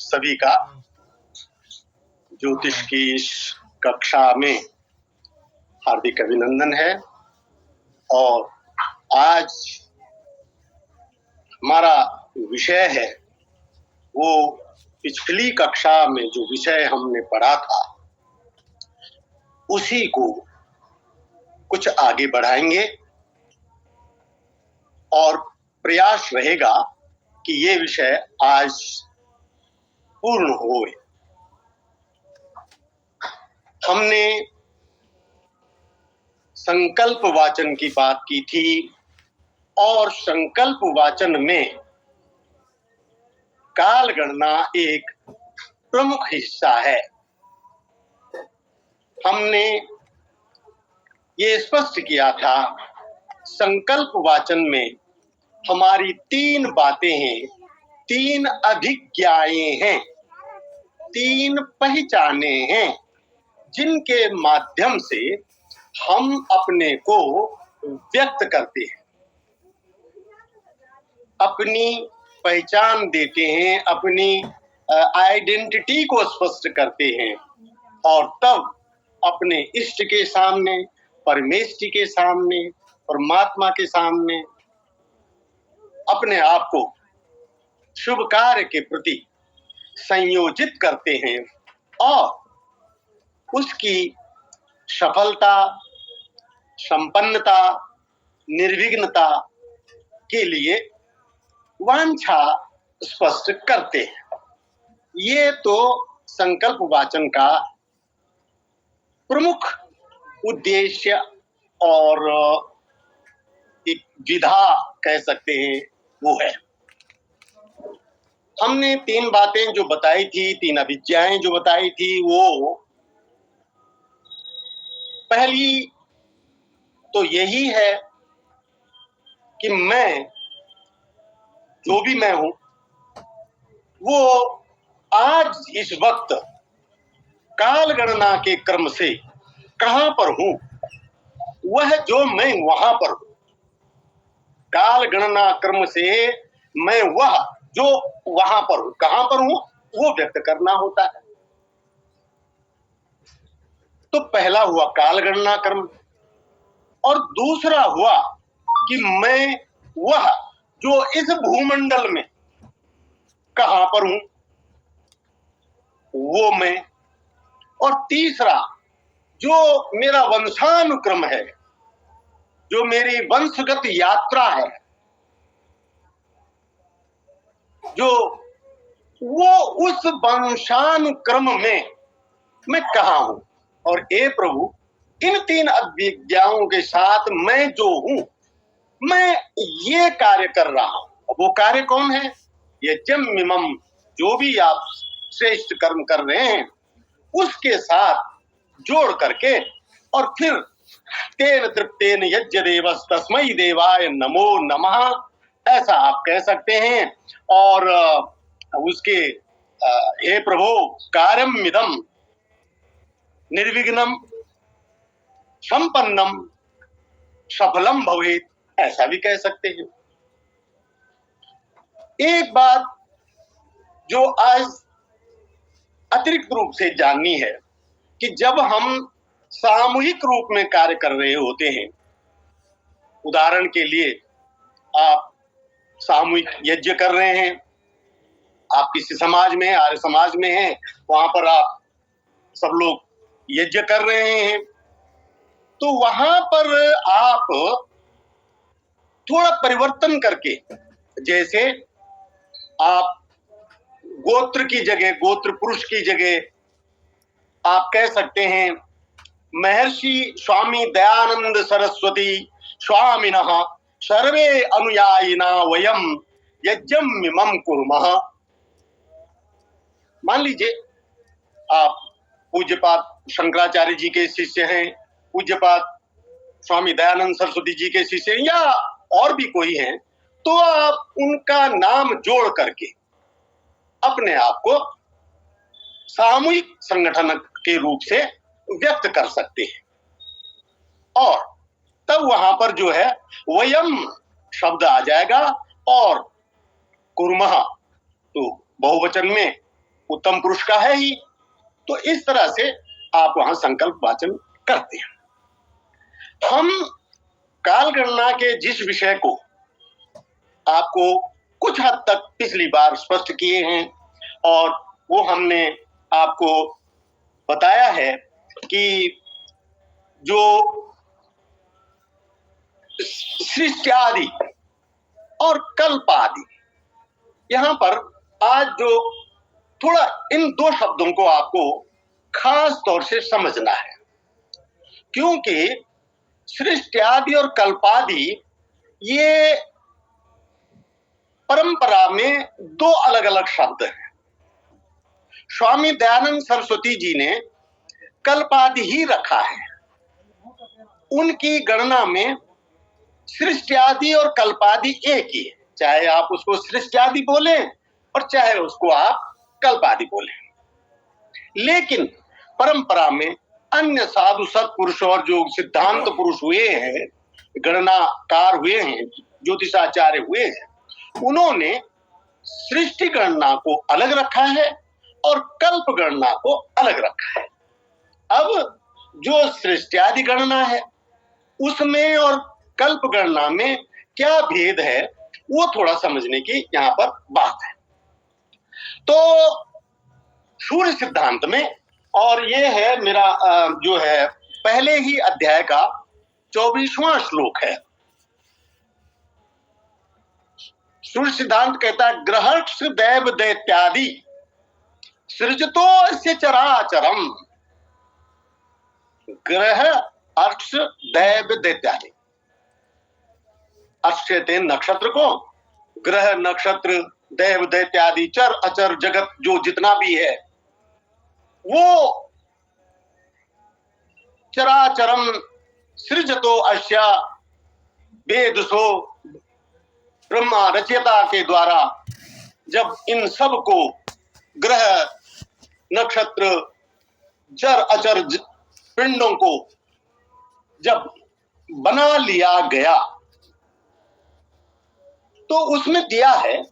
सभी का ज्योतिष की इस कक्षा में हार्दिक अभिनंदन है। और आज हमारा विषय है वो पिछली कक्षा में जो विषय हमने पढ़ा था उसी को कुछ आगे बढ़ाएंगे और प्रयास रहेगा कि ये विषय आज पूर्ण होए। हमने संकल्प वाचन की बात की थी और संकल्प वाचन में काल गणना एक प्रमुख हिस्सा है। हमने ये स्पष्ट किया था संकल्प वाचन में हमारी तीन बातें हैं, तीन अभिज्ञाएं हैं, तीन पहचाने हैं जिनके माध्यम से हम अपने को व्यक्त करते हैं, अपनी पहचान देते हैं, अपनी आइडेंटिटी को स्पष्ट करते हैं और तब अपने इष्ट के सामने, परमेष्टि के सामने, परमात्मा के सामने अपने आप को शुभ कार्य के प्रति संयोजित करते हैं और उसकी सफलता, संपन्नता, निर्विघ्नता के लिए वांछा स्पष्ट करते हैं। ये तो संकल्प वाचन का प्रमुख उद्देश्य और एक विधा कह सकते हैं वो है। हमने तीन बातें जो बताई थी, तीन अभिज्ञाएं जो बताई थी, वो पहली तो यही है कि मैं जो भी मैं हूं वो आज इस वक्त काल गणना के क्रम से कहां पर हूं, वह जो मैं वहां पर हूं। काल गणना क्रम से मैं वह जो वहां पर हूं, कहां पर हूं वो व्यक्त करना होता है। तो पहला हुआ काल गणना क्रम और दूसरा हुआ कि मैं वह जो इस भूमंडल में कहां पर हूं वो मैं, और तीसरा जो मेरा वंशानुक्रम है, जो मेरी वंशगत यात्रा है, जो वो उस वंशानुक्रम में मैं कहां हूं। और ए प्रभु, इन तीन अभिज्ञाओं के साथ मैं जो हूं, मैं ये कार्य कर रहा हूं। वो कार्य कौन है? यज्ञमिमं, जो भी आप श्रेष्ठ कर्म कर रहे हैं उसके साथ जोड़ करके और फिर तेन तृप्तेन यज्ञ देवस तस्मै देवाय नमो नमः ऐसा आप कह सकते हैं। और उसके हे प्रभु कार्यम मिदम निर्विघ्नम संपन्नम सफलम भवेत् ऐसा भी कह सकते हैं। एक बात जो आज अतिरिक्त रूप से जाननी है कि जब हम सामूहिक रूप में कार्य कर रहे होते हैं, उदाहरण के लिए आप सामूहिक यज्ञ कर रहे हैं, आप किसी समाज में, आर्य समाज में हैं, वहां पर आप सब लोग यज्ञ कर रहे हैं, तो वहां पर आप थोड़ा परिवर्तन करके, जैसे आप गोत्र की जगह, गोत्र पुरुष की जगह आप कह सकते हैं महर्षि स्वामी दयानंद सरस्वती स्वामिनः सर्वे अनुयायिना वयम यज्ञमिमं कुर्मः। मान लीजिए आप पूज्यपाद शंकराचार्य जी के शिष्य हैं, पूज्यपाद स्वामी दयानंद सरस्वती जी के शिष्य हैं, या और भी कोई हैं, तो आप उनका नाम जोड़ करके अपने आप को सामूहिक संगठन के रूप से व्यक्त कर सकते हैं। और तब वहां पर जो है वयम शब्द आ जाएगा और कुर्मः तो बहुवचन में उत्तम पुरुष का है ही। तो इस तरह से आप वहां संकल्प वाचन करते हैं। हम काल गणना के जिस विषय को आपको कुछ हद तक पिछली बार स्पष्ट किए हैं और वो हमने आपको बताया है कि जो सृष्टि आदि और कल्प आदि, यहां पर आज जो थोड़ा इन दो शब्दों को आपको खास तौर से समझना है, क्योंकि सृष्टि आदि और कल्पादि ये परंपरा में दो अलग अलग शब्द हैं। स्वामी दयानंद सरस्वती जी ने कल्पादि ही रखा है। उनकी गणना में सृष्टि आदि और कल्पादि एक ही है, चाहे आप उसको सृष्टि आदि बोले और चाहे उसको आप कल्पादि बोले। लेकिन परंपरा में अन्य साधु सत्पुरुष और जो सिद्धांत पुरुष हुए हैं, गणनाकार हुए हैं, ज्योतिषाचार्य हुए हैं, उन्होंने सृष्टि गणना को अलग रखा है और कल्प गणना को अलग रखा है। अब जो सृष्टि आदि गणना है उसमें और कल्प गणना में क्या भेद है, वो थोड़ा समझने की यहाँ पर बात है। तो सूर्य सिद्धांत में, और ये है मेरा जो है पहले ही अध्याय का 24वां श्लोक है। सूर्य सिद्धांत कहता है, ग्रहक्ष दैव दैत्यादि सृजतो अस्य चराचरम। ग्रह अर्क्ष दैव दैत्यादि, अर्क्ष कहते हैं नक्षत्र को, ग्रह नक्षत्र दैव दैत्यादि चर अचर जगत जो जितना भी है वो चराचरम सृजतो अस्य वेदसो ब्रह्मा रचयिता के द्वारा जब इन सब को ग्रह नक्षत्र चर अचर पिंडों को जब बना लिया गया तो उसमें दिया है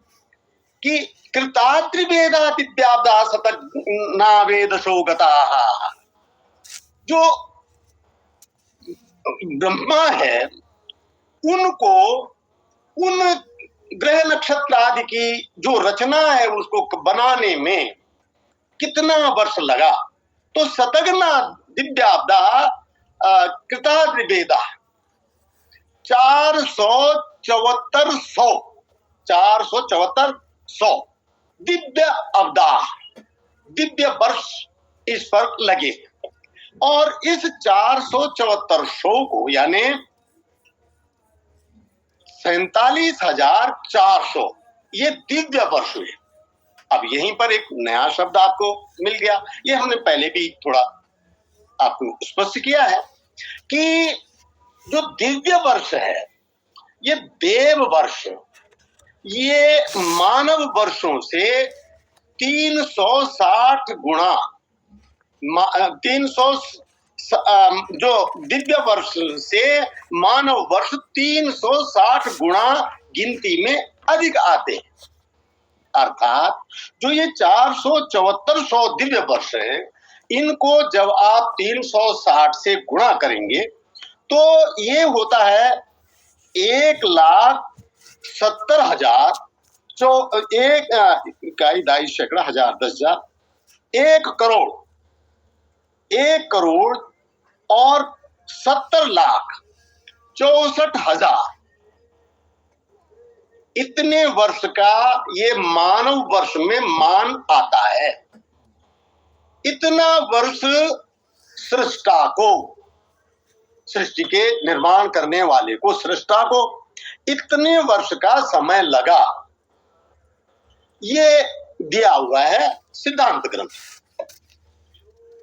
कि कृतात्रिवेदा दिव्याब्दा सतज्ञा वेदशो गताः। जो ब्रह्मा है उनको उन ग्रह नक्षत्र आदि की जो रचना है उसको बनाने में कितना वर्ष लगा, तो सतज्ञा दिव्याब्दा कृतात्रिवेदा 474 दिव्य अवदा, दिव्य वर्ष इस पर लगे। और इस 474 को यानी 47,400 ये दिव्य वर्ष हुए। अब यहीं पर एक नया शब्द आपको मिल गया, ये हमने पहले भी थोड़ा आपको स्पष्ट किया है कि जो दिव्य वर्ष है ये देव वर्ष, ये मानव वर्षों से 360 गुणा 300 जो दिव्य वर्ष से मानव वर्ष 360 गुणा गिनती में अधिक आते हैं। अर्थात जो ये 474 दिव्य वर्ष है, इनको जब आप 360 से गुणा करेंगे तो ये होता है 1,70,000 इकाई दाई सैकड़ा हजार 10,000 1 करोड़ और 70,64,000 इतने वर्ष का ये मानव वर्ष में मान आता है। इतना वर्ष सृष्टा को, सृष्टि के निर्माण करने वाले को, सृष्टा को इतने वर्ष का समय लगा, ये दिया हुआ है सिद्धांत ग्रंथ।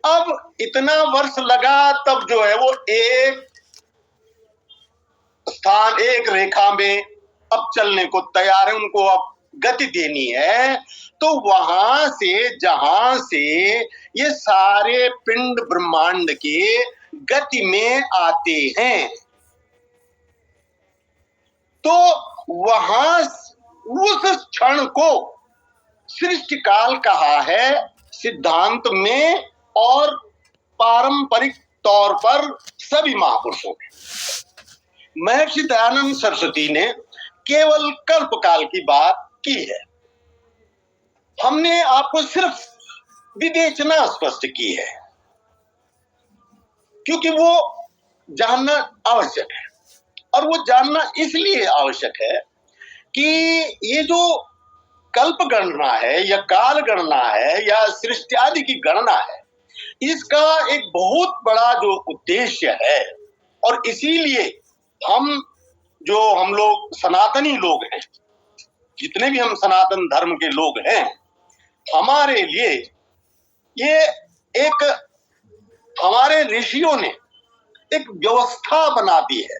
अब इतना वर्ष लगा तब जो है वो एक स्थान एक रेखा में अब चलने को तैयार है, उनको अब गति देनी है। तो वहां से जहां से ये सारे पिंड ब्रह्मांड के गति में आते हैं, तो वहां उस क्षण को सृष्टि काल कहा है सिद्धांत में और पारंपरिक तौर पर सभी महापुरुषों ने। महर्षि दयानंद सरस्वती ने केवल कल्प काल की बात की है। हमने आपको सिर्फ विवेचना स्पष्ट की है, क्योंकि वो जानना आवश्यक है। और वो जानना इसलिए आवश्यक है कि ये जो कल्प गणना है या काल गणना है या सृष्टि आदि की गणना है, इसका एक बहुत बड़ा जो उद्देश्य है, और इसीलिए हम लोग सनातनी लोग हैं, जितने भी हम सनातन धर्म के लोग हैं, हमारे लिए ये एक हमारे ऋषियों ने एक व्यवस्था बना दी है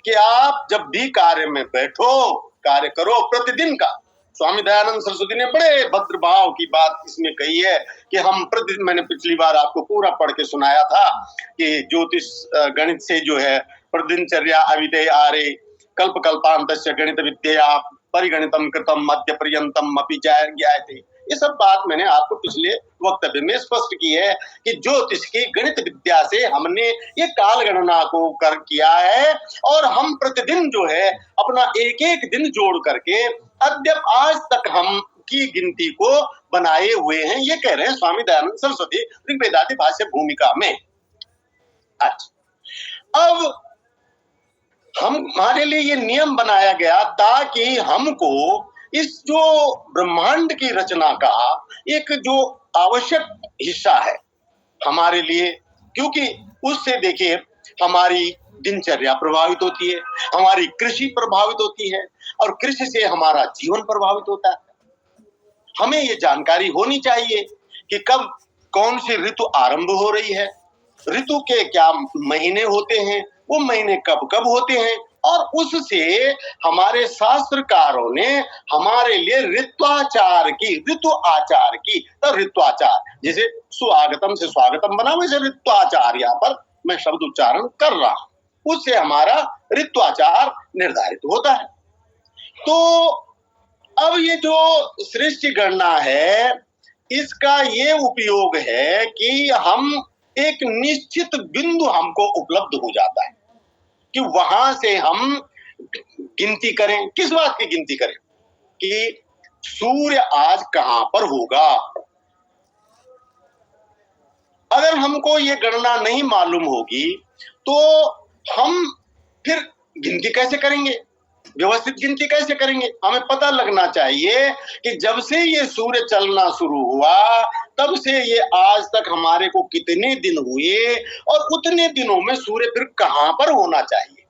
कि आप जब भी कार्य में बैठो, कार्य करो प्रतिदिन का। स्वामी दयानंद सरस्वती ने बड़े भद्र भाव की बात इसमें कही है कि हम प्रतिदिन, मैंने पिछली बार आपको पूरा पढ़ के सुनाया था कि ज्योतिष गणित से जो है प्रतिदिनचर्या अविदय आरे कल्प कल्पांतस्य गणित विद्या परिगणितम कृतम मध्य पर्यंतम अपि ज्ञायते। ये सब बात मैंने आपको पिछले वक्तव्य में स्पष्ट की है कि ज्योतिष की गणित विद्या से हमने ये काल गणना को किया है, और हम प्रतिदिन जो है अपना एक एक दिन जोड़ करके अद्यप आज तक हम की गिनती को बनाए हुए हैं। ये कह रहे हैं स्वामी दयानंद सरस्वती ऋग्वेदादि भाष्य भूमिका में। अच्छा, अब हमारे लिए ये नियम बनाया गया ताकि हमको इस जो ब्रह्मांड की रचना का एक जो आवश्यक हिस्सा है हमारे लिए, क्योंकि उससे देखिए हमारी दिनचर्या प्रभावित होती है, हमारी कृषि प्रभावित होती है, और कृषि से हमारा जीवन प्रभावित होता है। हमें ये जानकारी होनी चाहिए कि कब कौन सी ऋतु आरंभ हो रही है, ऋतु के क्या महीने होते हैं, वो महीने कब कब होते हैं, और उससे हमारे शास्त्रकारों ने हमारे लिए ऋत्वाचार की, ऋतु आचार की, तो ऋत्वाचार जैसे स्वागतम से स्वागतम बना, वैसे ऋत्वाचार यहाँ पर मैं शब्द उच्चारण कर रहा हूं, उससे हमारा ऋत्वाचार निर्धारित होता है। तो अब ये जो सृष्टि गणना है, इसका ये उपयोग है कि हम एक निश्चित बिंदु हमको उपलब्ध हो जाता है कि वहां से हम गिनती करें। किस बात की गिनती करें? कि सूर्य आज कहां पर होगा। अगर हमको ये गणना नहीं मालूम होगी तो हम फिर गिनती कैसे करेंगे, व्यवस्थित गिनती कैसे करेंगे? हमें पता लगना चाहिए कि जब से ये सूर्य चलना शुरू हुआ तब से ये आज तक हमारे को कितने दिन हुए, और उतने दिनों में सूर्य फिर कहां पर होना चाहिए,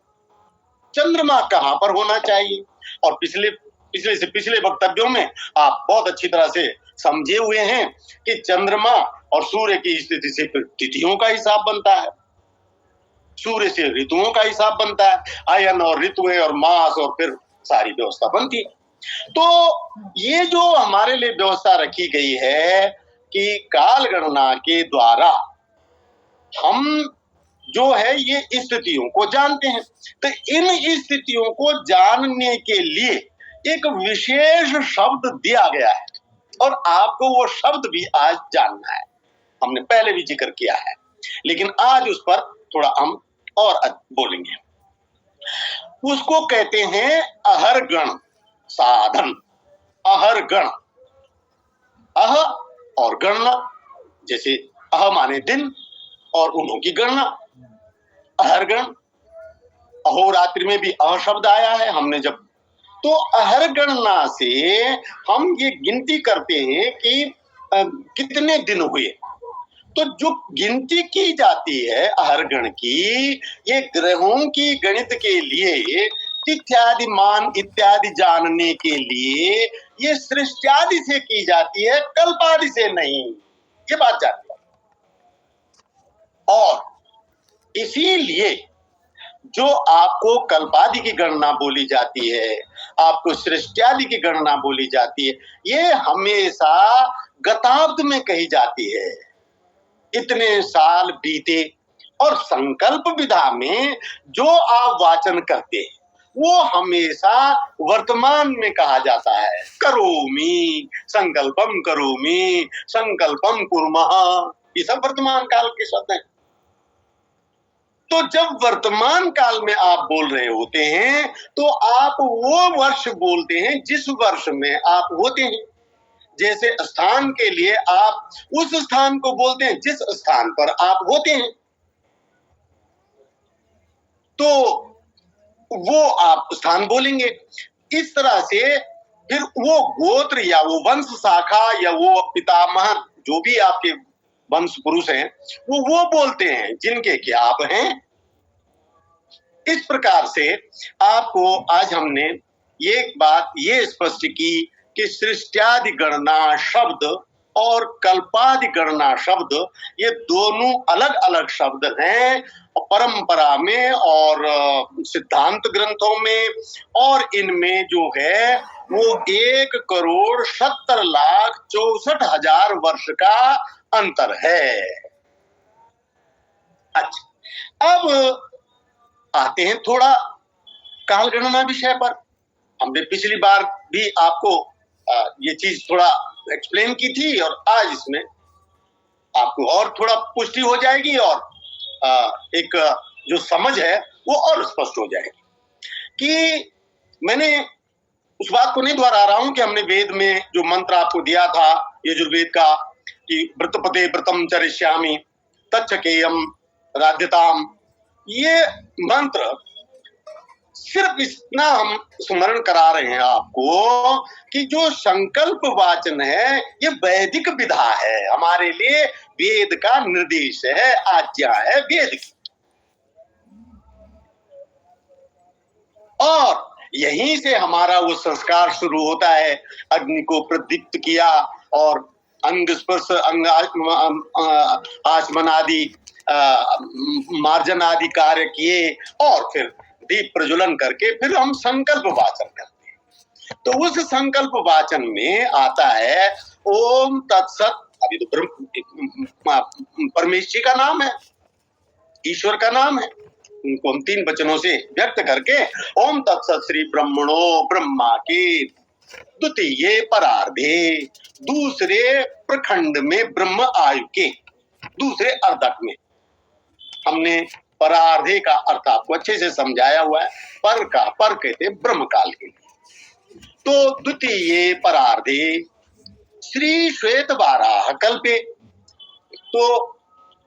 चंद्रमा कहां पर होना चाहिए। और पिछले वक्तव्यों में आप बहुत अच्छी तरह से समझे हुए हैं कि चंद्रमा और सूर्य की स्थिति से फिर तिथियों का हिसाब बनता है, सूर्य से ऋतुओं का हिसाब बनता है, अयन और ऋतुएं और मास, और फिर सारी व्यवस्था बनती है। तो ये जो हमारे लिए व्यवस्था रखी गई है कि काल गणना के द्वारा हम जो है ये स्थितियों को जानते हैं, तो इन स्थितियों को जानने के लिए एक विशेष शब्द दिया गया है, और आपको वो शब्द भी आज जानना है। हमने पहले भी जिक्र किया है, लेकिन आज उस पर थोड़ा हम और बोलेंगे। उसको कहते हैं अहरगण साधन। अहरगण, अह और गणना, जैसे अह माने दिन और उन्हों की गणना, अहरगण। अहोरात्रि में भी अह शब्द आया है, हमने जब तो अहरगणना से हम ये गिनती करते हैं कि कितने दिन हुए। तो जो गिनती की जाती है अहरगण की, ये ग्रहों की गणित के लिए, तिथ्यादि मान इत्यादि जानने के लिए ये सृष्टि से की जाती है, कल्पादि से नहीं। ये बात जानते हैं। और इसीलिए जो आपको कल्पादि की गणना बोली जाती है, आपको सृष्टि की गणना बोली जाती है, ये हमेशा गताब्द में कही जाती है। इतने साल बीते, और संकल्प विधा में जो आप वाचन करते हैं, वो हमेशा वर्तमान में कहा जाता है। करोमि संकल्पम करोमि संकल्पम कुर्मः, ये सब वर्तमान काल के शब्द हैं। तो जब वर्तमान काल में आप बोल रहे होते हैं तो आप वो वर्ष बोलते हैं जिस वर्ष में आप होते हैं। जैसे स्थान के लिए आप उस स्थान को बोलते हैं जिस स्थान पर आप होते हैं, तो वो आप स्थान बोलेंगे। इस तरह से फिर वो गोत्र या वो वंश शाखा या वो पितामह जो भी आपके वंश पुरुष हैं वो बोलते हैं जिनके कि आप हैं। इस प्रकार से आपको आज हमने ये बात ये स्पष्ट की कि सृष्टादि गणना शब्द और कल्पादि गणना शब्द ये दोनों अलग अलग शब्द हैं परंपरा में और सिद्धांत ग्रंथों में, और इनमें जो है वो 1,70,64,000 वर्ष का अंतर है। अच्छा, अब आते हैं थोड़ा काल गणना विषय पर। हमने पिछली बार भी आपको ये चीज थोड़ा एक्सप्लेन की थी और आज इसमें आपको और थोड़ा पुष्टि हो जाएगी और एक जो समझ है वो और स्पष्ट हो जाएगी। कि मैंने उस बात को नहीं दोहरा रहा हूं कि हमने वेद में जो मंत्र आपको दिया था यजुर्वेद का कि व्रतपते व्रतम चरिष्यामि तच्छकेयम राध्यताम, ये मंत्र सिर्फ इतना हम स्मरण करा रहे हैं आपको कि जो संकल्प वाचन है ये वैदिक विधा है, हमारे लिए वेद का निर्देश है, आज्ञा है वेद की। और यहीं से हमारा वो संस्कार शुरू होता है। अग्नि को प्रदीप्त किया और अंग स्पर्श अंग आचमन आदि मार्जन आदि कार्य किए और फिर दीप प्रज्वलन करके फिर हम संकल्प वाचन करते हैं। तो उस संकल्प वाचन में आता है ओम तत्सत। अभी तो परमेश्वर का नाम है, ईश्वर का नाम है, उनको हम 3 वचनों से व्यक्त करके ओम तत्सत श्री ब्रह्मणो ब्रह्मा के द्वितीय परार्धे, दूसरे प्रखंड में ब्रह्म आयु के दूसरे अर्धक में। हमने परार्धे का अर्थ आपको अच्छे से समझाया हुआ है। पर का पर कहते ब्रह्म काल के लिए। तो द्वितीय परार्धे श्री श्वेत वाराह कल्पे, तो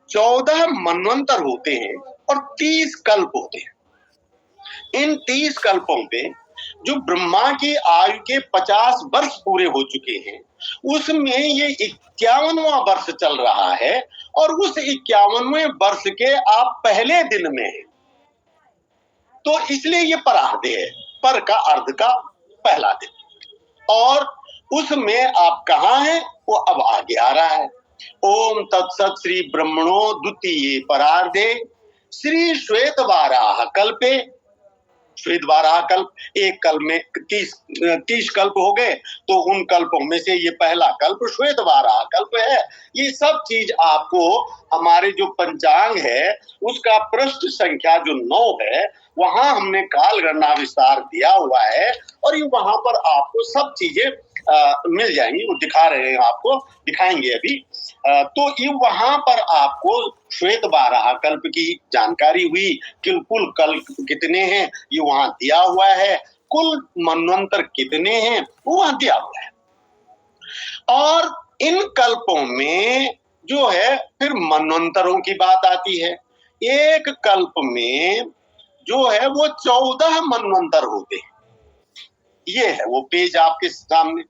14 मनवंतर होते हैं और 30 कल्प होते हैं। इन 30 कल्पों पे जो ब्रह्मा की आयु के 50 वर्ष पूरे हो चुके हैं उसमें ये 51वां वर्ष चल रहा है और उस 51वें वर्ष के आप पहले दिन में हैं, तो इसलिए ये परार्धे है, पर का अर्ध का पहला दिन। और उसमें आप कहाँ हैं वो अब आगे आ रहा है। ओम तत्सत श्री ब्रह्मणो द्वितीय परार्धे श्री श्वेत वाराह कल्पे। श्वेत वाराह कल्प, एक कल्प में 30 कल्प हो गए, तो उन कल्पों में से ये पहला कल्प श्वेत वाराह कल्प है। ये सब चीज आपको हमारे जो पंचांग है उसका पृष्ठ संख्या जो 9 है वहां हमने काल गणना विस्तार दिया हुआ है और ये वहां पर आपको सब चीजें मिल जाएंगी। वो दिखा रहे हैं, आपको दिखाएंगे अभी। तो ये वहां पर आपको श्वेत वाराह कल्प की जानकारी हुई कि कुल कल्प कितने हैं ये वहां दिया हुआ है, कुल मनवंतर कितने हैं वो वहां दिया हुआ है। और इन कल्पों में जो है फिर मनवंतरों की बात आती है। एक कल्प में जो है वो 14 मनवंतर होते हैं। ये है वो पेज आपके सामने,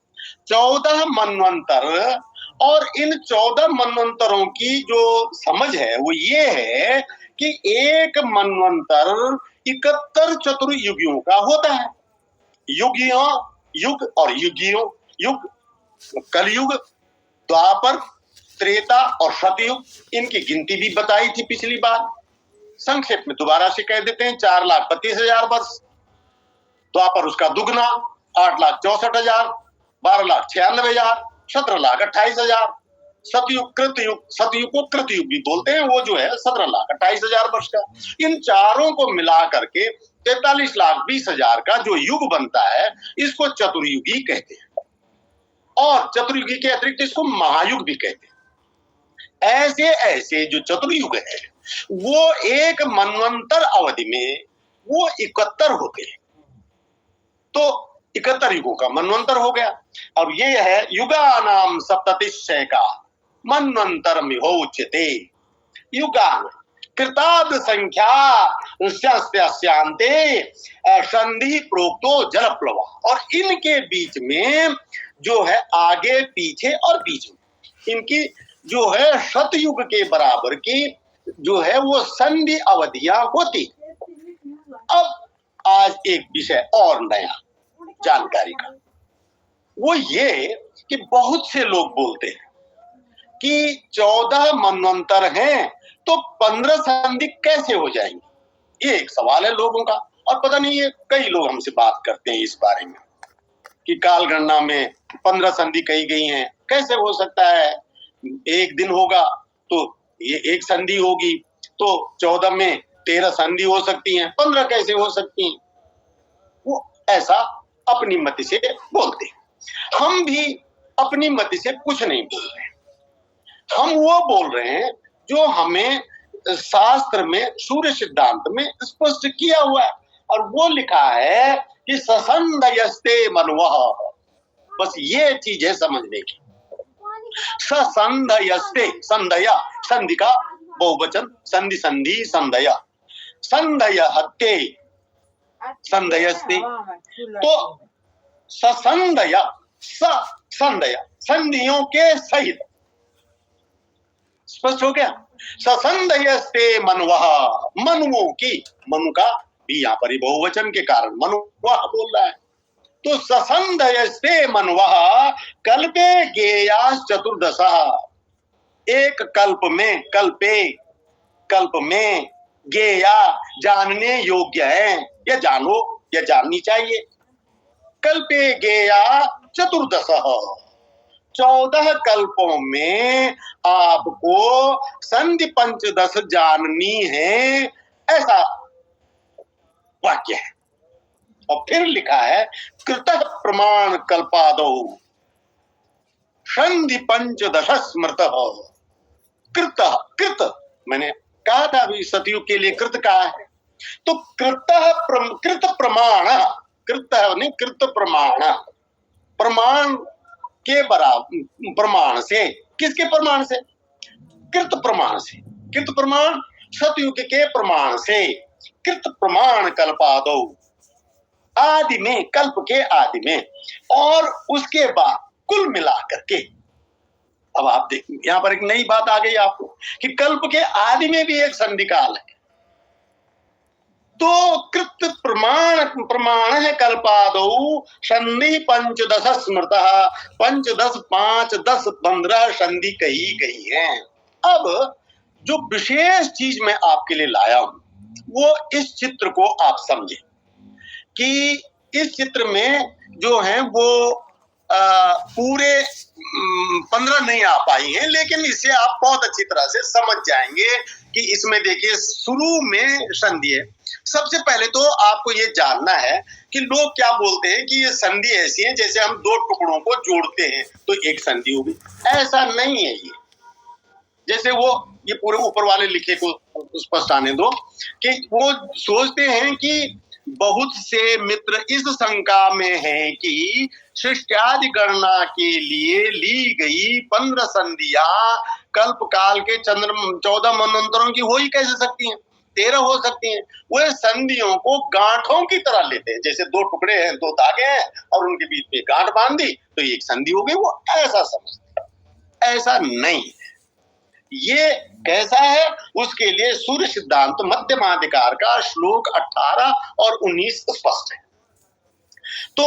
14 मनवंतर। और इन 14 मनवंतरों की जो समझ है वो ये है कि एक मनवंतर 71 चतुर्युगियों का होता है। युगियों युग और युगियों युग, कलयुग, द्वापर, त्रेता और सतयुग, इनकी गिनती भी बताई थी पिछली बार। संक्षेप में दोबारा से कह देते हैं, 4,32,000 वर्ष। द्वापर उसका दुगना 8,64,000, 12,96,000, 17,28,000 सतयुग को कृतयुग भी बोलते हैं, वो जो है 17,28,000 वर्ष का। इन चारों को मिला करके 43,20,000 का जो युग बनता है, इसको चतुर्युगी कहते हैं, और चतुर्युगी के अतिरिक्त इसको महायुग भी कहते हैं। ऐसे ऐसे जो चतुर्युग है वो एक मनवंतर अवधि में वो 71 होते हैं। तो 71 युगों का मनवंतर हो गया। अब ये है युगानाम सप्ततिशय का मनवंतर मिहोच्यते। युगान कृताद संख्या स्यांते संधि प्रोक्तो जलप्लवा, और इनके बीच में जो है आगे पीछे और बीच में इनकी जो है शतयुग के बराबर की जो है वो संधि अवधियां होती। अब आज एक विषय और नया जानकारी का, वो ये कि बहुत से लोग बोलते हैं कि 14 मनवंतर हैं तो 15 संधि कैसे हो जाएंगी। ये एक सवाल है लोगों का, और पता नहीं ये कई लोग हमसे बात करते हैं इस बारे में कि काल गणना में 15 संधि कही गई हैं, कैसे हो सकता है। एक दिन होगा तो ये एक संधि होगी, तो 14 में 13 संधि हो सकती हैं, 15 कैसे हो सकती हैं। वो ऐसा अपनी मति से बोलते हैं। हम भी अपनी मति से कुछ नहीं बोल रहे हैं, हम वो बोल रहे हैं जो हमें शास्त्र में सूर्य सिद्धांत में स्पष्ट किया हुआ है, और वो लिखा है कि ससंधयस्ते मनवः। बस ये चीज है समझने की। ससंधयस्ते, संधया संधि का बहुवचन, संधि संधि संधया, संधयहते संधयस्ते। तो ससंधया संधया संधियों के सहित, स्पष्ट हो गया। ससंधयस्ते मनवः, मनुओं की, मनु का भी यहाँ पर बहुवचन के कारण मनुवः बोल रहा है। तो ससंधयस्ते मनवः कल्पे गेयास चतुर्दशः, एक कल्प में, कल्प में गेया जानने योग्य है, या जानो या जाननी चाहिए। कल्पे गेया चतुर्दशः, 14 कल्पों में आपको संधि पंचदश जाननी है, ऐसा वाक्य है। और फिर लिखा है कृतः प्रमाण कल्पादौ संधि पंचदश स्मृत। कृत मैंने कहा था अभी सतयुग के लिए कृत कहा है, तो कृत प्रमाण, कृत नहीं कृत प्रमाण, प्रमाण के बराबर, प्रमाण से, किसके प्रमाण से, कृत प्रमाण से, कृत प्रमाण सतयुग के प्रमाण से, कृत प्रमाण कल्पादौ, आदि में, कल्प के आदि में, और उसके बाद कुल मिला करके। अब आप देखिए यहां पर एक नई बात आ गई आपको कि कल्प के आदि में भी एक संधि काल है। तो कृत प्रमाण है कल्पादौ संधि पंचदश स्मृत, 5, 10, 5, 10, 15 संधि कही गई है। अब जो विशेष चीज मैं आपके लिए लाया हूं वो इस चित्र को आप समझे कि इस चित्र में जो है वो पूरे 15 नहीं आ पाई हैं, लेकिन इसे आप बहुत अच्छी तरह से समझ जाएंगे कि इसमें देखिए शुरू में संधि है। सबसे पहले तो आपको ये जानना है कि लोग क्या बोलते हैं कि ये संधि ऐसी है जैसे हम दो टुकड़ों को जोड़ते हैं तो एक संधि होगी। ऐसा नहीं है। ये जैसे वो ये पूरे ऊपर वाले लिखे को स्पष्ट आने दो कि वो सोचते हैं कि बहुत से मित्र इस शंका में है कि सृष्टि गणना के लिए ली गई 15 संधियां कल्प काल के 14 मनवंतरों की हो ही कैसे सकती हैं, 13 हो सकती हैं। वे संधियों को गांठों की तरह लेते हैं, जैसे दो टुकड़े हैं, दो धागे हैं और उनके बीच में गांठ बांध दी तो एक संधि हो गई, वो ऐसा समझते हैं। ऐसा नहीं है। ये कैसा है उसके लिए सूर्य सिद्धांत मध्यमाधिकार का श्लोक 18 और 19 स्पष्ट है। तो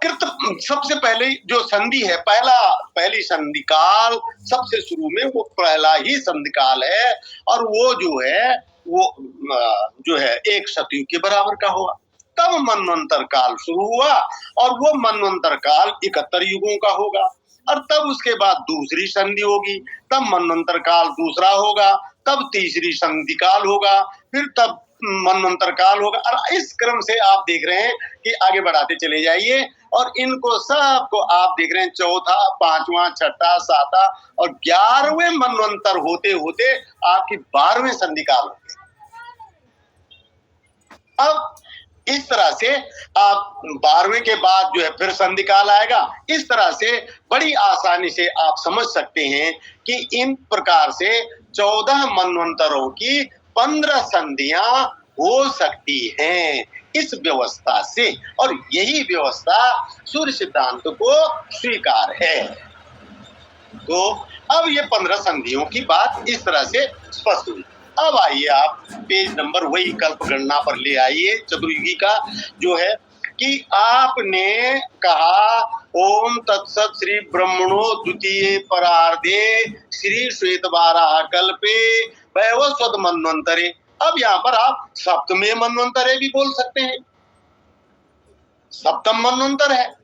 कृत सबसे पहले जो संधि है, पहली संधि काल सबसे शुरू में वो पहला ही संधि काल है, और वो जो है एक सतयुग के बराबर का हुआ। तब मनवंतर काल शुरू हुआ और वो मनवंतर काल 71 युगों का होगा। और तब उसके बाद दूसरी संधि होगी, तब मनवंतर काल दूसरा होगा, तब तीसरी संधि काल होगा, फिर तब मनवंतर काल होगा। और इस क्रम से आप देख रहे हैं कि आगे बढ़ाते चले जाइए, और इनको सबको आप देख रहे हैं, चौथा, पांचवा, छठा, सातवां और 11वें मनवंतर होते होते आपकी 12वें संधि काल होते। अब इस तरह से आप 12वें के बाद जो है फिर संधि काल आएगा। इस तरह से बड़ी आसानी से आप समझ सकते हैं कि इन प्रकार से 14 मनवंतरों की 15 संधियां हो सकती हैं इस व्यवस्था से, और यही व्यवस्था सूर्य सिद्धांत को स्वीकार है। तो अब ये 15 संधियों की बात इस तरह से स्पष्ट हुई। अब आइए आप पेज नंबर वही कल्प गणना पर ले आइए, चतुर्युगी का जो है कि आपने कहा ओम तत्सत श्री ब्रह्मणो द्वितीय परार्धे श्री श्वेतवाराह कल्पे वैवस्वत मनवंतरे। अब यहाँ पर आप सप्तमे मनवंतरे भी बोल सकते हैं, सप्तम मनवंतर है,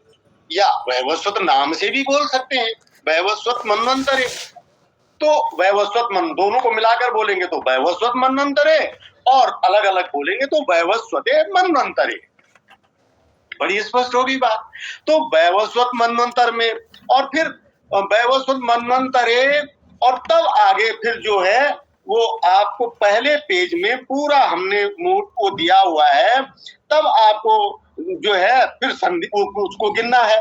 या वैवस्वत नाम से भी बोल सकते हैं, वैवस्वत मनवंतरे। तो वैवस्वत मन दोनों को मिलाकर बोलेंगे तो वैवस्वत मनवंतरे, और अलग अलग बोलेंगे तो वैवस्वते मनवंतरे। बड़ी स्पष्ट होगी बात। तो वैवस्वत मनवंतर में, और फिर वैवस्वत मनवंतरे, और तब आगे फिर जो है वो आपको पहले पेज में पूरा हमने मूड को दिया हुआ है, तब आपको जो है फिर संधि उसको गिनना है।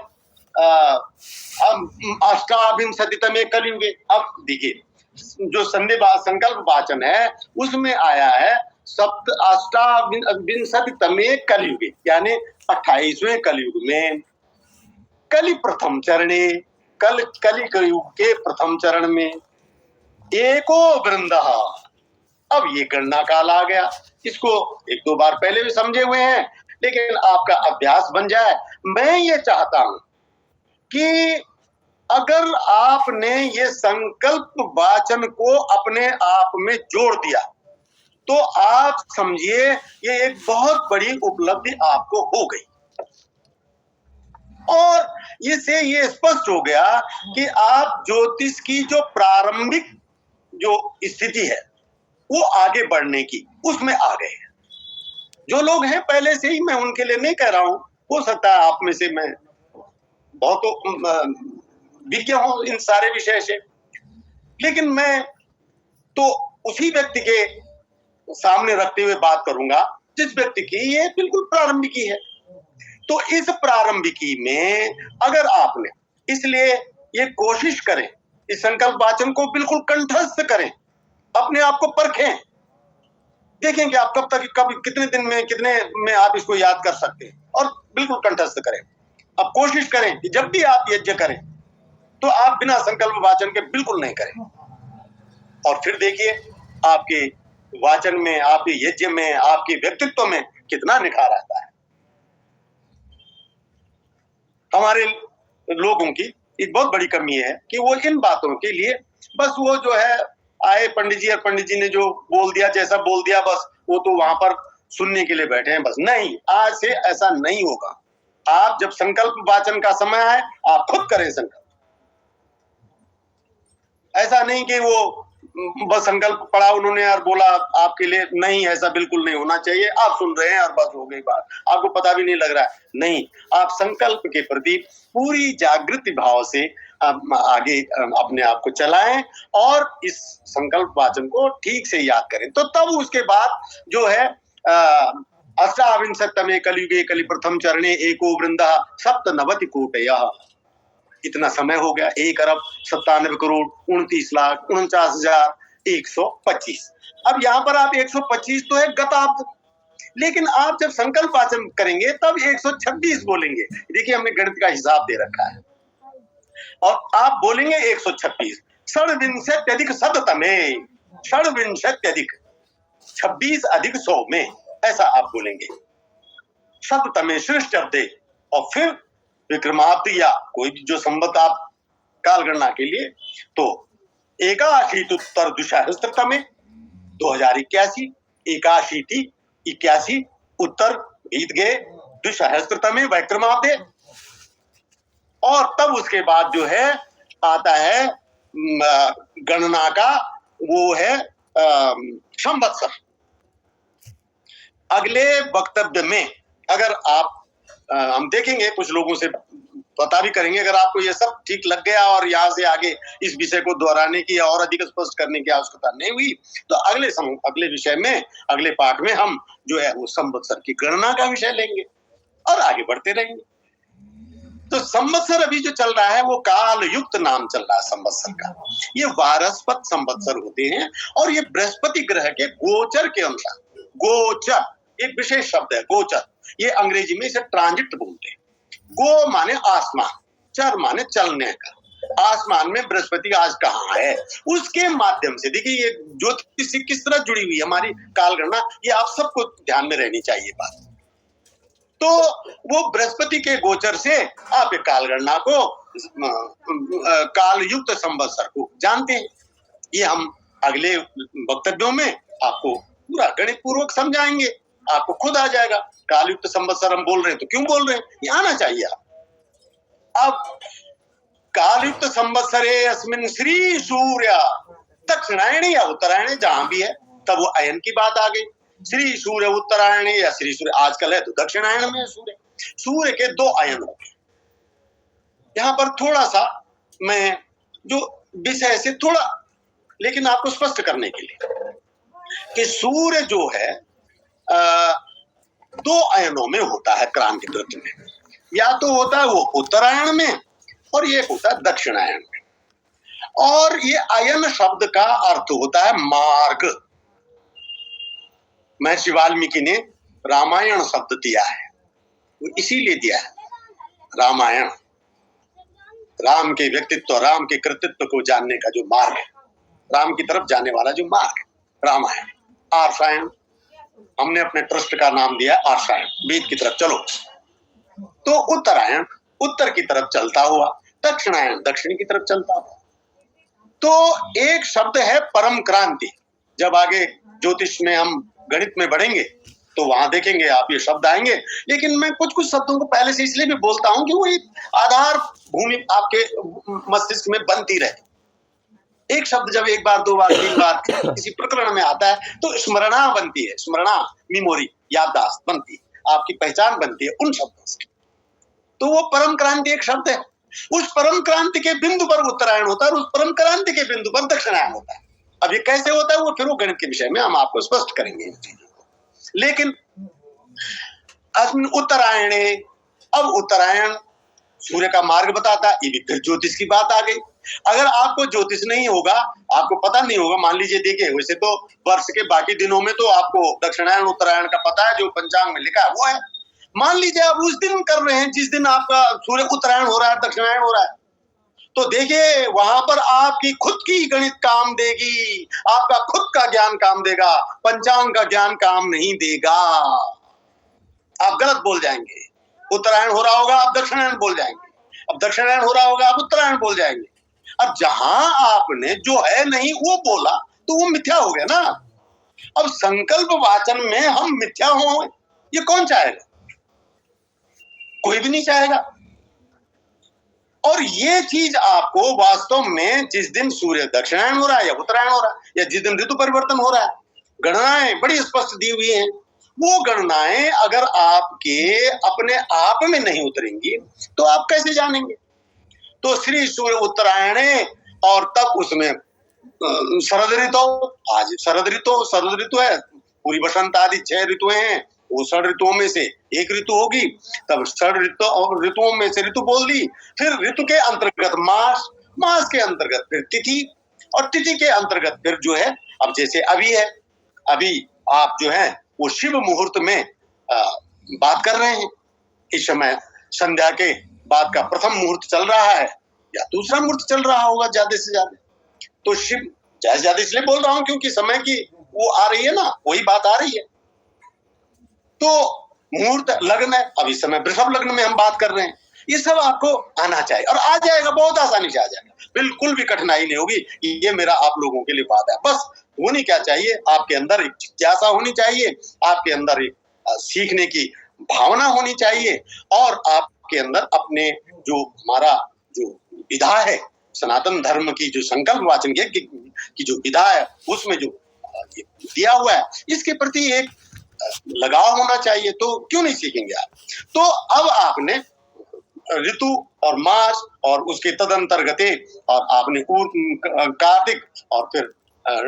अष्टाविंशतितमे कलियुगे। अब देखिए जो संधि संकल्प वाचन है उसमें आया है सप्त अष्टाविंशतितमे कलियुगे, यानी 28वें कलियुग में, कलि प्रथम चरणे, कलि कलियुग के प्रथम चरण में एको वृंदः। अब ये गणना काल आ गया। इसको एक दो बार पहले भी समझे हुए हैं, लेकिन आपका अभ्यास बन जाए। मैं ये चाहता हूं कि अगर आपने ये संकल्प वाचन को अपने आप में जोड़ दिया तो आप समझिए ये एक बहुत बड़ी उपलब्धि आपको हो गई, और इससे ये स्पष्ट हो गया कि आप ज्योतिष की जो प्रारंभिक जो स्थिति है वो आगे बढ़ने की उसमें आ गए हैं। जो लोग हैं पहले से ही, मैं उनके लिए नहीं कह रहा हूं, हो सकता है आप में से मैं बहुत विज्ञ हूं इन सारे विषय से, लेकिन मैं तो उसी व्यक्ति के सामने रखते हुए बात करूंगा जिस व्यक्ति की ये बिल्कुल प्रारंभिकी है। तो इस प्रारंभिकी में अगर आपने, इसलिए ये कोशिश करें, इस संकल्प वाचन को बिल्कुल कंठस्थ करें, अपने आप को परखें, देखेंगे आप कब तक, कब कितने दिन में, कितने में आप इसको याद कर सकते हैं, और बिल्कुल कंठस्थ करें। अब कोशिश करें कि जब भी आप यज्ञ करें तो आप बिना संकल्प वाचन के बिल्कुल नहीं करें, और फिर देखिए आपके वाचन में, आपके यज्ञ में, आपके व्यक्तित्व में कितना निखार आता है। हमारे लोगों की एक बहुत बड़ी कमी है कि वो इन बातों के लिए बस वो जो है आए पंडित जी, और पंडित जी ने जो बोल दिया, जैसा बोल दिया, बस वो तो वहां पर सुनने के लिए बैठे हैं बस। नहीं, आज से ऐसा नहीं होगा। आप जब संकल्प वाचन का समय आए आप खुद करें संकल्प। ऐसा नहीं कि वो बस संकल्प पढ़ा उन्होंने और बोला आपके लिए, नहीं, ऐसा बिल्कुल नहीं होना चाहिए। आप सुन रहे हैं और बस हो गई बात, आपको पता भी नहीं लग रहा है। नहीं, आप संकल्प के प्रति पूरी जागृति भाव से आगे अपने आप को चलाएं और इस संकल्प वाचन को ठीक से याद करें। तो तब उसके बाद जो है अष्टाविंशतमे कलियुगे कलि प्रथम चरणे एको वृंदः सप्तनवति कोटयः। इतना समय हो गया, 1,97,29,49,125। अब यहाँ पर आप 125 तो है गताब्द, लेकिन आप जब संकल्प वाचन करेंगे तब 126 बोलेंगे। देखिए हमने गणित का हिसाब दे रखा है, और आप बोलेंगे 126। षड्विंशत्यधिक शततमे, षड्विंशत्यधिक 26 अधिक 100 में, ऐसा आप बोलेंगे। शततमे सृष्टि, और फिर विक्रमाब्द या कोई भी जो संवत आप काल गणना के लिए, तो 81 द्विसहस्त्रतमे 2081, 81 उत्तर बीत गए द्विसहस्त्रतमे विक्रमाब्दे, और तब उसके बाद जो है आता है गणना का, वो है संवत्सर। अगले वक्तव्य में अगर आप हम देखेंगे, कुछ लोगों से पता भी करेंगे, अगर आपको ये सब ठीक लग गया और यहाँ से आगे इस विषय को दोहराने की और अधिक स्पष्ट करने की आवश्यकता नहीं हुई, तो अगले विषय में, अगले पाठ में हम जो है वो संवत्सर की गणना का विषय लेंगे और आगे बढ़ते रहेंगे। तो संवत्सर अभी जो चल रहा है वो काल युक्त नाम चल रहा है संवत्सर का। ये वारस्पत संवत्सर होते हैं और ये बृहस्पति ग्रह के गोचर के अनुसार, गोचर एक विशेष शब्द है, गोचर, ये अंग्रेजी में इसे ट्रांजिट बोलते हैं। गो माने आसमान, चर माने चलने का। आसमान में बृहस्पति आज कहाँ है, उसके माध्यम से देखिए ये ज्योतिष से किस तरह जुड़ी हुई है हमारी काल गणना, ये आप सबको ध्यान में रहनी चाहिए बात। तो वो बृहस्पति के गोचर से आप काल गणना को, काल युक्त संवत्सर को जानते हैं। ये हम अगले वक्तव्यों में आपको पूरा गणित पूर्वक समझाएंगे, आपको खुद आ जाएगा। काल युक्त संवत्सर हम बोल रहे हैं तो क्यों बोल रहे हैं, ये आना चाहिए आप। अब काल युक्त संवत्सरे अस्मिन श्री सूर्य दक्षिणायणी या उत्तरायणी जहां भी है, तब वो अयन की बात आ गई। श्री सूर्य उत्तरायणी या श्री सूर्य आजकल है तो दक्षिणायन में सूर्य, सूर्य के दो अयन हो गए। यहां पर थोड़ा सा मैं जो विषय से थोड़ा, लेकिन आपको स्पष्ट करने के लिए कि सूर्य जो है दो अयनों में होता है क्रांति वृत्त में, या तो होता है वो उत्तरायण में और ये होता है दक्षिणायन में। और ये अयन शब्द का अर्थ होता है मार्ग। महर्षि वाल्मीकि ने रामायण शब्द दिया है, वो इसीलिए दिया है। रामायण राम के व्यक्तित्व, राम के कृतित्व को जानने का जो मार्ग है, राम की तरफ जाने वाला जो मार्ग है, रामायण। आर्षायण हमने अपने ट्रस्ट का नाम दिया आर्षायण, वेद की तरफ चलो। तो उत्तरायण उत्तर की तरफ चलता हुआ, दक्षिणायन दक्षिण की तरफ चलता हुआ। तो एक शब्द है परम क्रांति। जब आगे ज्योतिष में हम गणित में बढ़ेंगे तो वहां देखेंगे आप ये शब्द आएंगे, लेकिन मैं कुछ कुछ शब्दों को पहले से इसलिए भी बोलता हूं कि वो एक आधार भूमि आपके मस्तिष्क में बनती रहे। एक शब्द जब एक बार, दो बार, तीन बार किसी प्रकरण में आता है तो स्मरणा बनती है, स्मरणा, मेमोरी, याददाश्त बनती है, आपकी पहचान बनती है उन शब्दों से। तो वो परम क्रांति एक शब्द है। उस परम क्रांति के बिंदु पर उत्तरायण होता है और उस परम क्रांति के बिंदु पर दक्षिणायन होता है। अब ये कैसे होता है वो फिर वो गणित के विषय में हम आपको स्पष्ट करेंगे इन चीजों को। लेकिन उत्तरायणे, अब उत्तरायण सूर्य का मार्ग बताता है, ये भी फिर ज्योतिष की बात आ गई। अगर आपको ज्योतिष नहीं होगा, आपको पता नहीं होगा, मान लीजिए देखिए वैसे तो वर्ष के बाकी दिनों में तो आपको दक्षिणायन उत्तरायण का पता है, जो पंचांग में लिखा है वो है। मान लीजिए आप उस दिन कर रहे हैं जिस दिन आपका सूर्य उत्तरायण हो रहा है, दक्षिणायन हो रहा है, तो देखिए वहां पर आपकी खुद की गणित काम देगी, आपका खुद का ज्ञान काम देगा, पंचांग का ज्ञान काम नहीं देगा। आप गलत बोल जाएंगे। उत्तरायण हो रहा होगा आप दक्षिणायन बोल जाएंगे, अब दक्षिणायन हो रहा होगा आप उत्तरायण बोल जाएंगे। अब जहां आपने जो है नहीं वो बोला तो वो मिथ्या हो गया ना। अब संकल्प वाचन में हम मिथ्या हो, ये कौन चाहेगा? कोई भी नहीं चाहेगा। और ये चीज आपको वास्तव में जिस दिन सूर्य दक्षिणायन हो रहा है या उत्तरायण हो रहा है, या जिस दिन ऋतु परिवर्तन हो रहा है, गणनाएं बड़ी स्पष्ट दी हुई हैं। वो गणनाएं अगर आपके अपने आप में नहीं उतरेंगी तो आप कैसे जानेंगे? तो श्री सूर्य उत्तरायणे, और तब उसमें शरद ऋतु, आज शरद ऋतु है, पूरी बसंत आदि 6 ऋतुएं हैं, वो 6 ऋतुओं में से एक ऋतु होगी, तब 6 ऋतुओं में से ऋतु बोल दी। फिर ऋतु के अंतर्गत मास, मास के अंतर्गत फिर तिथि, और तिथि के अंतर्गत फिर जो है, अब जैसे अभी है, अभी आप जो है वो शिव मुहूर्त में बात कर रहे हैं। इस समय संध्या के बाद का प्रथम मुहूर्त चल रहा है या दूसरा मुहूर्त चल रहा होगा ज्यादा से ज्यादा। तो शिव ज्यादा इसलिए बोल रहा हूं क्योंकि समय की वो आ रही है ना, वही बात आ रही है। तो मुहूर्त लग्न है, अब इस समय वृषभ लग्न में हम बात कर रहे हैं। ये सब आपको आना चाहिए और आ जाएगा, बहुत आसानी से आ जाएगा, बिल्कुल भी कठिनाई नहीं होगी। ये मेरा आप लोगों के लिए बात है। बस होनी क्या चाहिए, आपके अंदर एक जिज्ञासा होनी चाहिए, आपके अंदर एक सीखने की भावना होनी चाहिए, और आपके अंदर अपने जो हमारा जो विधा है सनातन धर्म की जो संकल्प वाचन की जो विधा है उसमें जो दिया हुआ है, इसके प्रति एक लगाव होना चाहिए। तो क्यों नहीं सीखेंगे आप? तो अब आपने ऋतु और मास और उसके तदंतर्गत और आपने कार्तिक और फिर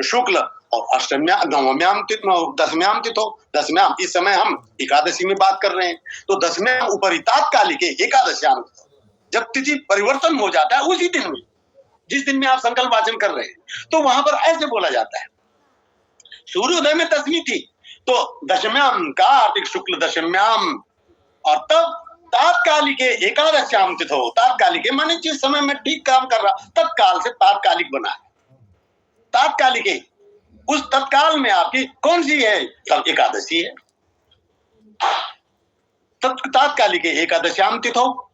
शुक्ल और अष्टम्या नवम्याम तिथि दसम्याम तिथो दसम्याम, इस समय हम एकादशी में बात कर रहे हैं, तो दसम्याम ऊपरी तात्कालिक एकादश्याम, जब तिथि परिवर्तन हो जाता है उसी दिन में, जिस दिन में आप संकल्प वाचन कर रहे हैं, तो वहां पर ऐसे बोला जाता है, सूर्योदय में दसवीं थी तो दशम्याम कार्तिक शुक्ल दशम्याम, और तब तात्कालिक एकादश्याम तिथो, तात्कालिक माने जिस समय में ठीक काम कर रहा तत्काल से तात्कालिक बना है। तात्कालिक उस तत्काल में आपकी कौन सी है? तब एकादशी है। तात्कालिक एकादश्याम तिथो,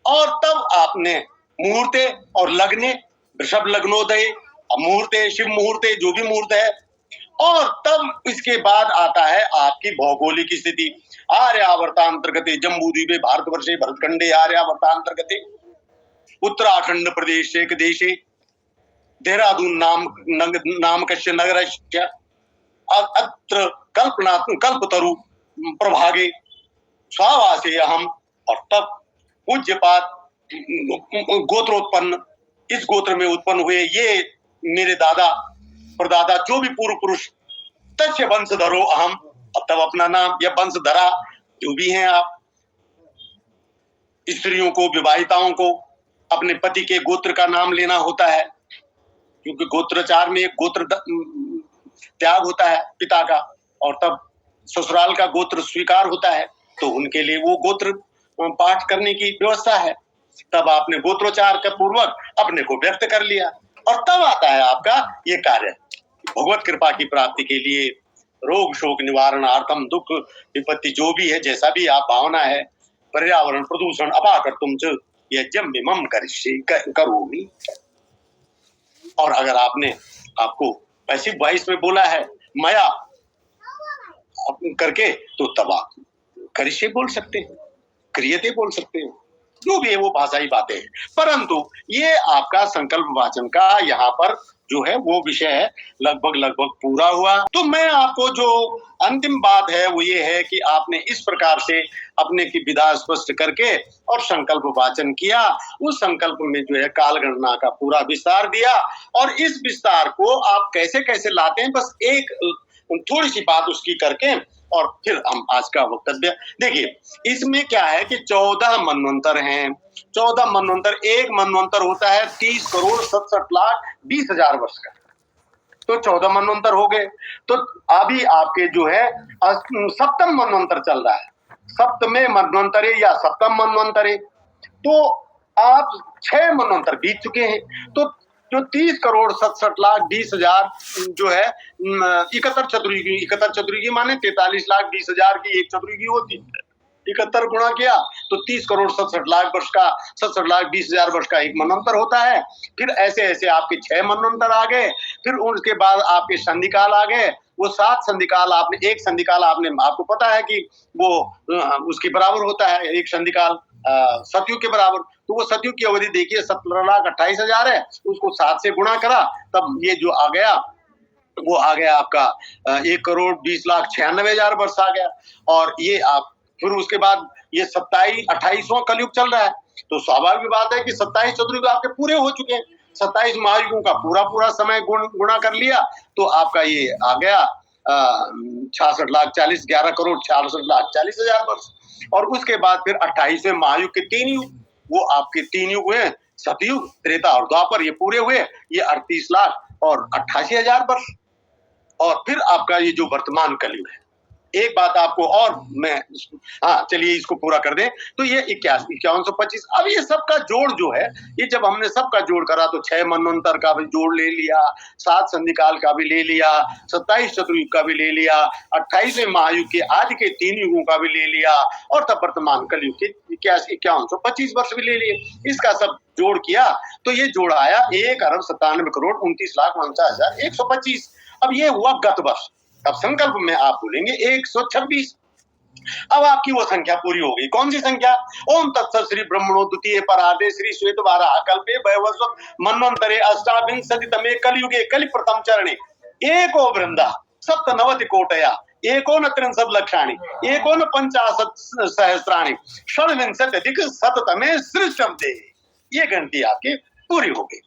और तब आपने मुहूर्ते और लग्ने, वृषभ लग्नोदय, मुहूर्ते, शिव मुहूर्ते, जो भी मुहूर्त है, और तब इसके बाद आता है आपकी भौगोलिक स्थिति। आर्यावर्तांतर्गते जम्बूद्वीपे भारतवर्षे भरतखंडे आर्यावर्तांतर्गते उत्तराखंड प्रदेश एक देशे देहरादून नामकस्य नगरस्य अत्र कल्पतरु प्रभागे स्वावासे अहम, और तब पूज्यपात गोत्रोत्पन्न, इस गोत्र में उत्पन्न हुए ये मेरे दादा परदादा जो भी पूर्व पुरुष, तस्य वंशधरो अहम, अब तब अपना नाम या वंशधरा जो भी हैं आप, स्त्रियों को, विवाहिताओं को अपने पति के गोत्र का नाम लेना होता है, क्योंकि गोत्रचार में एक गोत्र त्याग होता है पिता का, और तब ससुराल का गोत्र स्वीकार होता है, तो उनके लिए वो गोत्र पाठ करने की व्यवस्था है। तब आपने गोत्रोच्चार के पूर्वक अपने को व्यक्त कर लिया, और तब आता है आपका ये कार्य भगवत कृपा की प्राप्ति के लिए, रोग शोक निवारणार्थम, दुख विपत्ति जो भी है, जैसा भी आप भावना है, पर्यावरण प्रदूषण अपाकर तुम यज्ञम विमम करोमि। और अगर आपने आपको पैसिव वॉइस में बोला है मया करके, तो तब आप करिष्ये बोल सकते हैं, क्रियते बोल सकते हैं, जो भी है वो भाषाई बातें हैं। परंतु ये आपका संकल्प वाचन का यहाँ पर जो है वो विषय है लगभग पूरा हुआ। तो मैं आपको जो अंतिम बात है वो ये है कि आपने इस प्रकार से अपने की विधा स्पष्ट करके और संकल्प वाचन किया, उस संकल्प में जो है काल गणना का पूरा विस्तार दिया, और इस विस्तार को आप कैसे कैसे लाते हैं, बस एक थोड़ी सी बात उसकी करके और फिर हम आज का वक्तव्य देखिए। इसमें क्या है कि 14 मनवंतर हैं। 14 मनवंतर, एक मनवंतर होता है 30,67,20,000 वर्ष का, तो 14 मनवंतर हो गए। तो अभी आपके जो है सप्तम मनवंतर चल रहा है, सप्तमे मनवंतरे या सप्तम मनवंतरे, तो आप 6 मनवंतर बीत चुके हैं। तो जो 30,67,20,000 जो है 71 चतुर्युगी माने 43,20,000 की एक चतुर्युगी होती है, 71 गुणा किया तो 30,67,00,000 वर्ष का 67,20,000 वर्ष का एक मनवंतर होता है। फिर ऐसे ऐसे आपके 6 मनवंतर आ गए, फिर उसके बाद आपके संधिकाल आ गए, वो 7 संधिकाल आपने, एक संधिकाल आपने, आपको पता है कि वो उसके बराबर होता है एक संधिकाल सतयुग के बराबर, तो वो सतयुग की अवधि देखिए 17,28,000 है, उसको 7 से गुणा करा, तब ये जो आ गया वो आ गया आपका 1,20,96,000 वर्ष आ गया। और ये आप फिर उसके बाद ये 28वां कलयुग चल रहा है, तो स्वाभाविक बात है कि 27 चतुर्युग आपके पूरे हो चुके हैं। 27 महायुगों का पूरा समय गुणा कर लिया तो आपका ये आ गया 66,40,000 11,66,40,000 वर्ष। और उसके बाद फिर 28वें महायुग के 3 युग, वो आपके 3 युग हुए, सतयुग, त्रेता और द्वापर, ये पूरे हुए, ये 38,88,000 वर्ष। और फिर आपका ये जो वर्तमान कलयुग है, एक बात आपको और मैं, हाँ चलिए इसको पूरा कर दें, तो ये 5125। अब ये सबका जोड़ जो है, ये जब हमने सबका जोड़ करा तो 6 मनवंतर का भी जोड़ ले लिया, 7 संधिकाल का भी ले लिया, 27 चतुर्युग का भी ले लिया, 28वें महायुग के आदि के 3 युगों का भी ले लिया, और तब वर्तमान कलयुग के 5125 वर्ष भी ले लिए। इसका सब जोड़ किया तो ये जोड़ आया 1,97,29,49,125। अब ये हुआ गत वर्ष। अब संकल्प में आप बोलेंगे 126, अब आपकी वो संख्या पूरी हो गई। कौन सी संख्या? ओम तत्सत श्री ब्रह्मणो द्वितीय परार्धे श्री श्वेत वाराह कल्पे वैवस्वत मन्वंतरे अष्टाविंशतितमे कलयुगे कलि प्रथम चरणे एको वृंदा सप्तनवति कोटया एकोन त्रिंशत् लक्षाणि एकोन पंचाशत सहस्राणि षड्विंशत्यधिक शततमे सृष्टि। ये गिनती आपकी पूरी हो गई।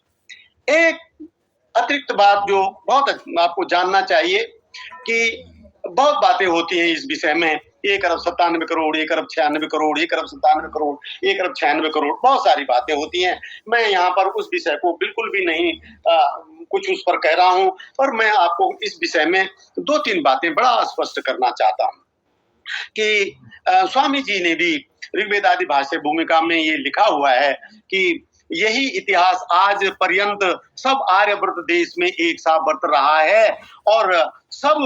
एक अतिरिक्त बात जो बहुत आपको जानना चाहिए कि बहुत बातें होती हैं इस विषय में, 1 अरब 97 करोड़, 1 अरब 96 करोड़, 1 अरब 97 करोड़, 1 अरब 96 करोड़, बहुत सारी बातें होती हैं। मैं यहाँ पर उस विषय को बिल्कुल भी नहीं कुछ उस पर कह रहा हूँ, पर मैं आपको इस विषय में 2-3 बातें बड़ा स्पष्ट करना चाहता हूँ कि स्वामी जी ने भी ऋग्वेद आदि भाष्य भूमिका में ये लिखा हुआ है कि यही इतिहास आज पर्यंत सब आर्यवर्त देश में एक साथ बरत रहा है और सब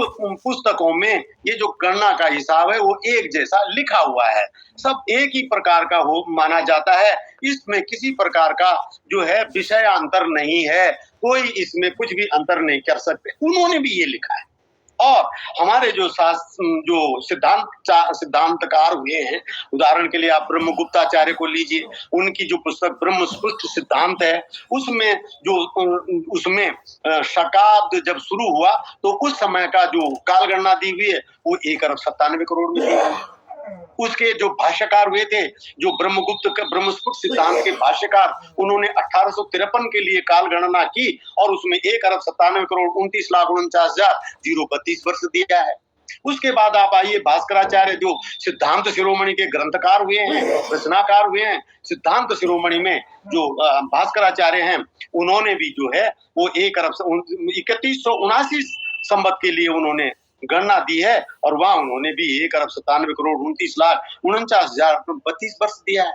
पुस्तकों में ये जो गणना का हिसाब है वो एक जैसा लिखा हुआ है, सब एक ही प्रकार का हो माना जाता है। इसमें किसी प्रकार का जो है विषयांतर नहीं है, कोई इसमें कुछ भी अंतर नहीं कर सकते। उन्होंने भी ये लिखा है। और हमारे जो सिद्धांतकार हुए हैं, उदाहरण के लिए आप ब्रह्मगुप्ताचार्य को लीजिए, उनकी जो पुस्तक ब्रह्मस्पृष्ट सिद्धांत है, उसमें शकाब्द जब शुरू हुआ तो उस समय का जो कालगणना दी हुई है वो 1 अरब 97 करोड़ में थी। उसके जो भाष्यकार हुए थे, जो ब्रह्मस्फुट सिद्धांत के भाष्यकार, उन्होंने 1853 के लिए काल गणना की और उसमें 1 अरब 97 करोड़ 29,49,032 वर्ष दिया है। उसके बाद आप आइए भास्कराचार्य जो सिद्धांत शिरोमणि के ग्रंथकार हुए हैं, रचनाकार हुए हैं, सिद्धांत शिरोमणि में जो भास्कराचार्य हैं, उन्होंने भी जो है वो 1 अरब 3179 संवत के लिए उन्होंने गणना दी है और वहां उन्होंने भी 1 अरब 97 करोड़ 29,49,032 वर्ष दिया है।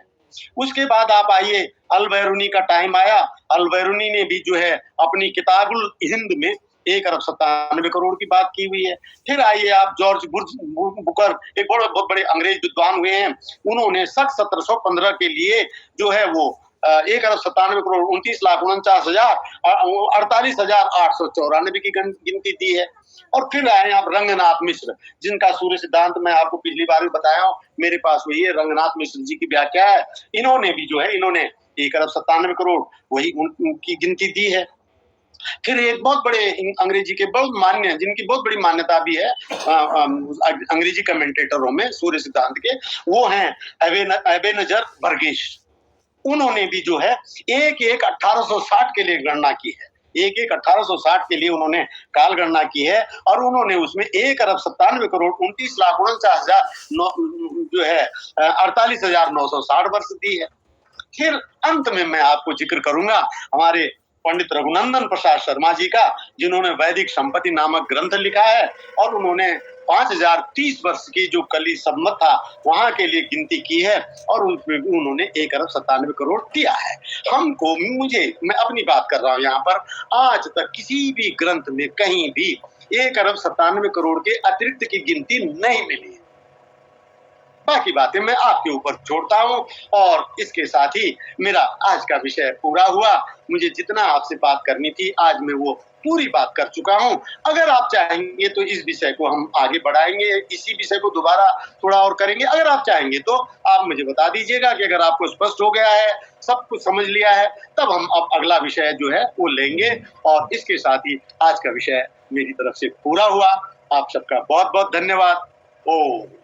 उसके बाद आप आइए, अल-बैरूनी का टाइम आया, अल-बैरूनी ने भी जो है अपनी किताबुल हिंद में 1 अरब 97 करोड़ की बात की हुई है। फिर आइए आप जॉर्ज बुकर, एक बहुत बड़े अंग्रेज विद्वान हुए हैं, उन्होंने 1715 के लिए जो है वो 1 अरब 97 करोड़ 29,49,48,894 की गिनती दी है। और फिर आए आप रंगनाथ मिश्र, जिनका सूर्य सिद्धांत मैं आपको पिछली बार भी बताया हूँ, मेरे पास वही है, रंगनाथ मिश्र जी की व्याख्या है। इन्होंने भी जो है 1 अरब 97 करोड़ वही उनकी गिनती दी है। फिर एक बहुत बड़े अंग्रेजी के बहुत मान्य, जिनकी बहुत बड़ी मान्यता भी है अंग्रेजी कमेंटेटरों में सूर्य सिद्धांत के, वो हैं एबेनजर बर्गेश। उन्होंने भी जो है 1-1-1860 के लिए गणना की है, 1-1-1860 के लिए उन्होंने काल गणना की है और उन्होंने उसमें 1 अरब 97 करोड़ 29,49,000 जो है 48,960 वर्ष दी है। फिर अंत में मैं आपको जिक्र करूंगा हमारे पंडित रघुनंदन प्रसाद शर्मा जी का, जिन्होंने वैदिक संपत्ति नामक ग्रंथ लिखा है और उन्होंने 5030 वर्ष की जो कली संवत था वहां के लिए गिनती की है और उसमें उन्होंने 1 अरब 97 करोड़ दिया है। मैं अपनी बात कर रहा हूं यहाँ पर, आज तक किसी भी ग्रंथ में कहीं भी 1 अरब 97 करोड़ के अतिरिक्त की गिनती नहीं मिली है। बाकी बातें मैं आपके ऊपर छोड़ता हूँ और इसके साथ ही मेरा आज का विषय पूरा हुआ। मुझे जितना आपसे बात करनी थी आज मैं वो पूरी बात कर चुका हूँ। अगर आप चाहेंगे तो इस विषय को हम आगे बढ़ाएंगे, इसी विषय को दोबारा थोड़ा और करेंगे। अगर आप चाहेंगे तो आप मुझे बता दीजिएगा कि अगर आपको स्पष्ट हो गया है, सब कुछ समझ लिया है, तब हम अब अगला विषय जो है वो लेंगे। और इसके साथ ही आज का विषय मेरी तरफ से पूरा हुआ। आप सबका बहुत बहुत धन्यवाद। ओम।